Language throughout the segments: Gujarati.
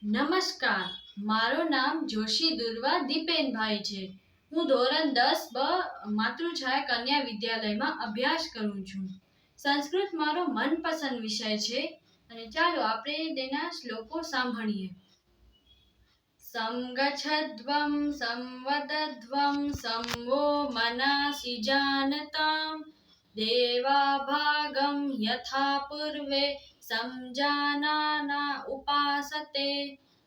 નમસ્કાર, મારું નામ જોશી દુર્વા દીપેનભાઈ છે. હું ધોરણ 10 બ માતૃછાયા કન્યા વિદ્યાલયમાં અભ્યાસ કરું છું. સંસ્કૃત મારો મનપસંદ વિષય છે અને ચાલો આપણે તેના શ્લોકો સાંભળીએ. સંગચ્છધ્વં સંવદધ્વં સંવો મનાસી જાનતામ દેવા ભાગમ યથા પૂર્વે સમજાનાના ઉપાસતે.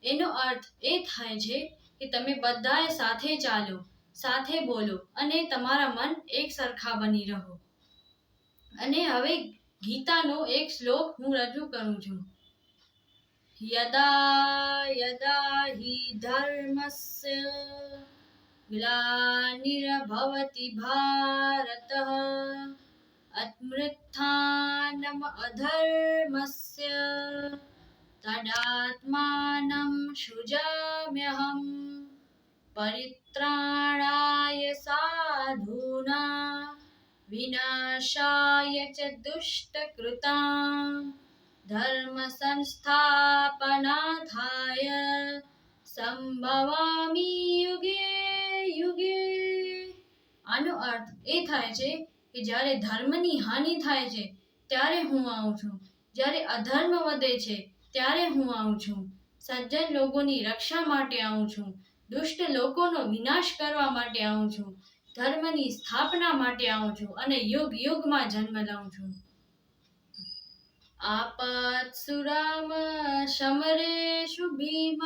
એનો અર્થ એ થાય છે કે તમે બધાએ સાથે ચાલો, સાથે બોલો અને તમારા મન એક સરખા બની રહો. અને હવે ગીતાનો એક શ્લોક હું રજૂ કરું છું. યદા યદા હિ ધર્મસ્ય ગ્લાનિર્ભવતિ ભારતઃ અમૃથાનમ અધર્મસ્ય તદાત્માનં સૃજામ્યહં પરિત્રાણાય સાધૂનાં વિનાશાય ચ દુષ્ટકૃતાં ધર્મ સંસ્થાપનાથાય સંભવામિ યુગે યુગે. આનો અર્થ એ થાય છે કે જ્યારે ધર્મની હાનિ થાય છે ત્યારે હું આવું છું, જ્યારે અધર્મ વધે છે ત્યારે હું આવું છું, સજ્જન લોકોની રક્ષા માટે આવું છું, દુષ્ટ લોકોનો વિનાશ કરવા માટે આવું છું, ધર્મની સ્થાપના માટે આવું છું અને યુગ યુગમાં જન્મ લઉં છું. આપત્સુરામ સમરેષુ ભીમ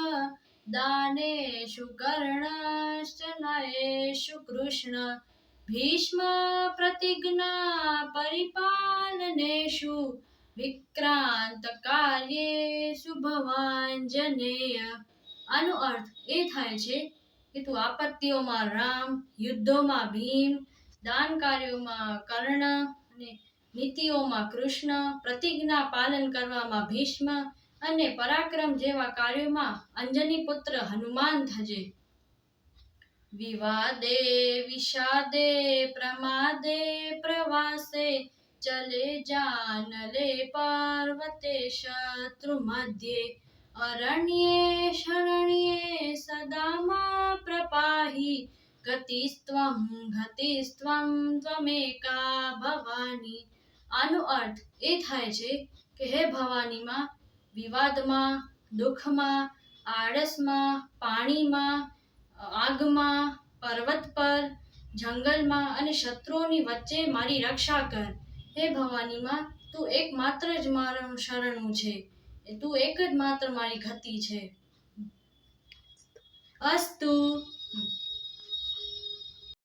દાનેષુ કર્ણશ્ચ નયેષુ કૃષ્ણ ભીષ્મ પ્રતિજ્ઞા પરિપાલનેષુ વિક્રાંત કાર્યેષુ ભવાંજનેય. આનો અર્થ એ થાય છે કે તું આપત્તિઓમાં રામ, યુદ્ધોમાં ભીમ, દાન કાર્યોમાં કર્ણ અને નીતિઓમાં કૃષ્ણ, પ્રતિજ્ઞા પાલન કરવામાં ભીષ્મ અને પરાક્રમ જેવા કાર્યોમાં અંજની પુત્ર હનુમાન થજે. વિવાદે વિષાદે પ્રમાદે પ્રવાસે ચલે જાનલે પર્વતે શત્રુ મધ્યે અરણ્યે શરણ્યે સદા મા પ્રપાહી ગતિસ્ત્વં ત્વમેકા ભવાની. આનો અર્થ એ થાય છે કે હે ભવાનીમાં, વિવાદમાં, દુઃખમાં, આળસમાં, પાણીમાં, આગમાં, પર્વત પર, જંગલમાં અને શત્રુઓની વચ્ચે મારી રક્ષા કર. હે ભવાનીમાં, તું એકમાત્ર જ મારું શરણું છે, તું એક જ માત્ર મારી ગતિ છે. અસ્તુ.